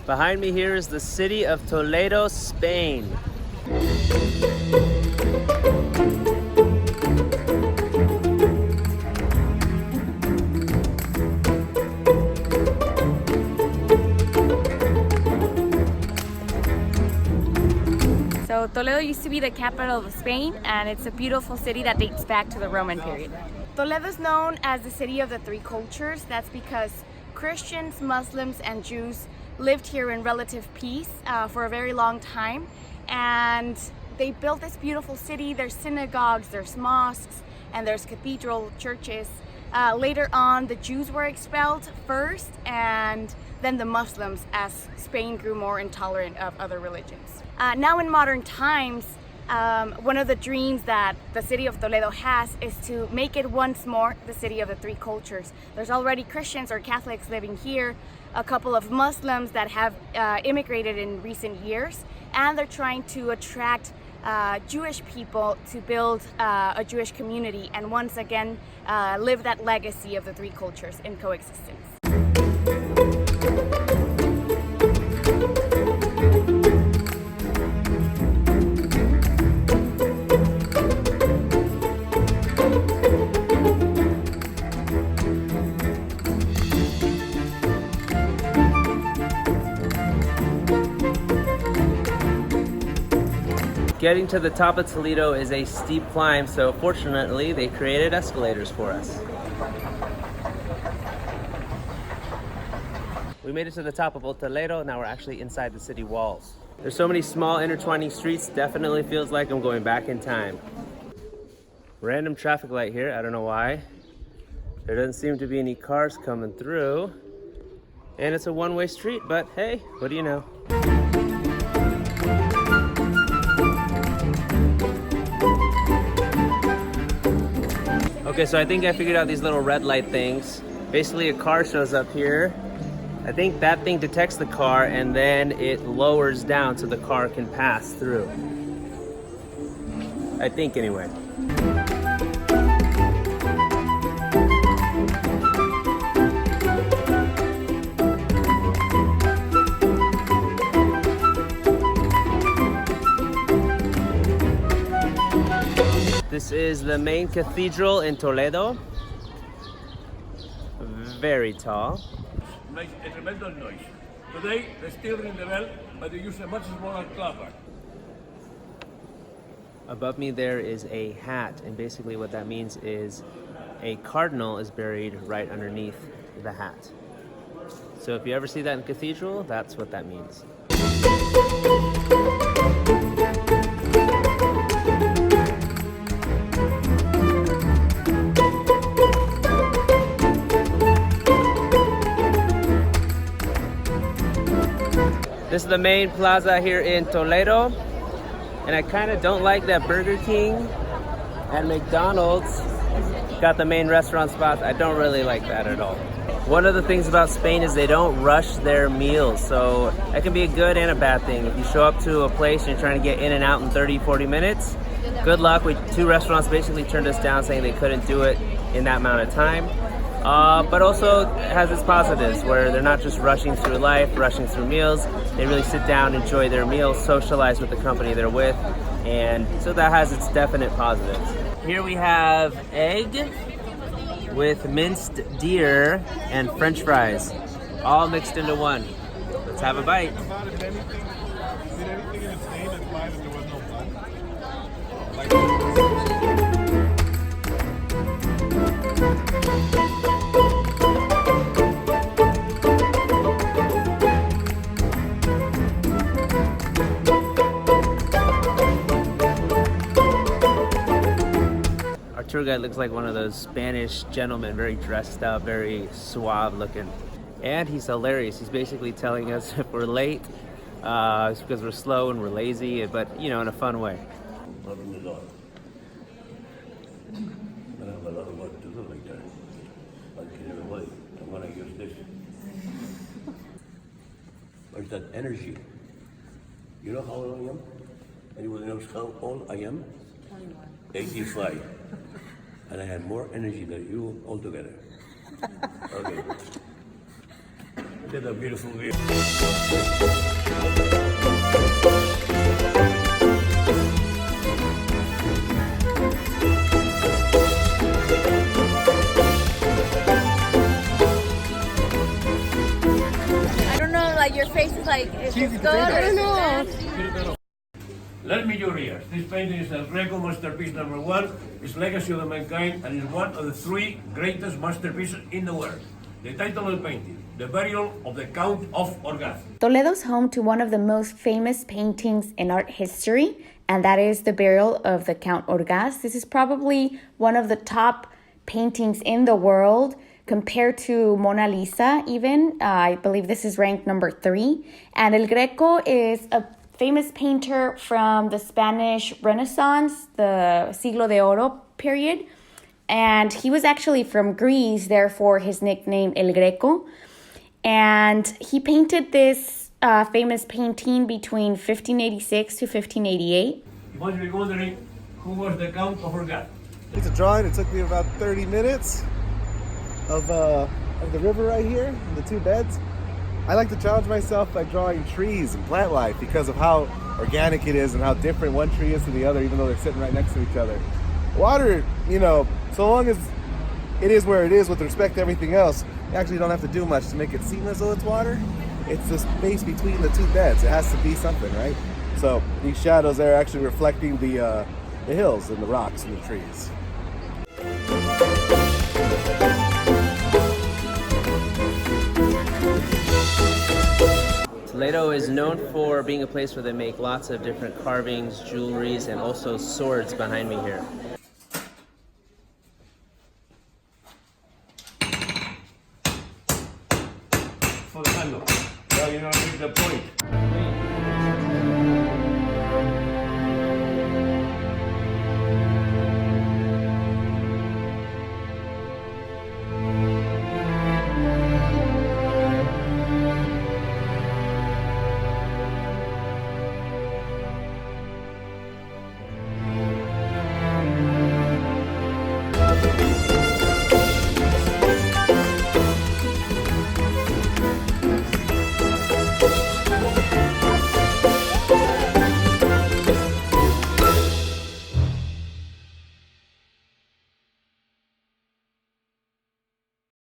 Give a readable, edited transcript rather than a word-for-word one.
Behind me here is the city of Toledo, Spain. So Toledo used to be the capital of Spain, and it's a beautiful city that dates back to the Roman period. Toledo is known as the city of the three cultures. That's because Christians, Muslims, and Jews lived here in relative peace for a very long time, and they built this beautiful city. There's synagogues, there's mosques, and there's cathedral churches. Later on, the Jews were expelled first, and then the Muslims, as Spain grew more intolerant of other religions. Now in modern times, one of the dreams that the city of Toledo has is to make it once more the city of the three cultures. There's already Christians or Catholics living here, a couple of Muslims that have immigrated in recent years, and they're trying to attract Jewish people to build a Jewish community and once again live that legacy of the three cultures in coexistence. Getting to the top of Toledo is a steep climb, so fortunately they created escalators for us. We made it to the top of Toledo, now we're actually inside the city walls. There's so many small intertwining streets, definitely feels like I'm going back in time. Random traffic light here, I don't know why. There doesn't seem to be any cars coming through. And it's a one-way street, but hey, what do you know? Okay, so I think I figured out these little red light things. Basically, a car shows up here. I think that thing detects the car and then it lowers down so the car can pass through. I think anyway. This is the main cathedral in Toledo. Very tall. Makes a tremendous noise. Today, they still ring the bell, but they use a much smaller clapper. Above me there is a hat, and basically what that means is a cardinal is buried right underneath the hat. So if you ever see that in the cathedral, that's what that means. This is the main plaza here in Toledo, and I kind of don't like that Burger King and McDonald's got the main restaurant spots. I don't really like that at all. One of the things about Spain is they don't rush their meals, so that can be a good and a bad thing. If you show up to a place and you're trying to get in and out in 30-40 minutes, good luck. Two restaurants basically turned us down saying they couldn't do it in that amount of time. But also has its positives where they're not just rushing through life, rushing through meals. They really sit down, enjoy their meals, socialize with the company they're with, and so that has its definite positives. Here we have egg with minced deer and French fries, all mixed into one. Let's have a bite. Tour guide looks like one of those Spanish gentlemen, very dressed up, very suave looking. And he's hilarious. He's basically telling us if we're late, it's because we're slow and we're lazy, but you know, in a fun way. Open the door. I have a lot of work to do like that. Okay, everybody, I'm gonna use this. Where's that energy? You know how old I am? Anybody knows how old I am? 21. 85. And I had more energy than you altogether. Okay. Look at that beautiful view. I don't know, like your face is like, is this good? I don't know. Let me your ears. This painting is El Greco masterpiece number 1. It's Legacy of the Mankind and is one of the 3 greatest masterpieces in the world. The title of the painting, The Burial of the Count of Orgaz. Toledo's home to one of the most famous paintings in art history, and that is The Burial of the Count Orgaz. This is probably one of the top paintings in the world compared to Mona Lisa even. I believe this is ranked number 3. And El Greco is a famous painter from the Spanish Renaissance, the Siglo de Oro period. And he was actually from Greece, therefore his nickname El Greco. And he painted this famous painting between 1586 to 1588. You must be wondering who was the Count of Orgaz. It's a drawing. It took me about 30 minutes of the river right here and the 2 beds. I like to challenge myself by drawing trees and plant life because of how organic it is and how different one tree is to the other, even though they're sitting right next to each other. Water, you know, so long as it is where it is with respect to everything else, you actually don't have to do much to make it seem as though it's water. It's the space between the 2 beds. It has to be something, right? So these shadows are actually reflecting the hills and the rocks and the trees. Toledo is known for being a place where they make lots of different carvings, jewelries, and also swords behind me here. For the handle. Now you know the point.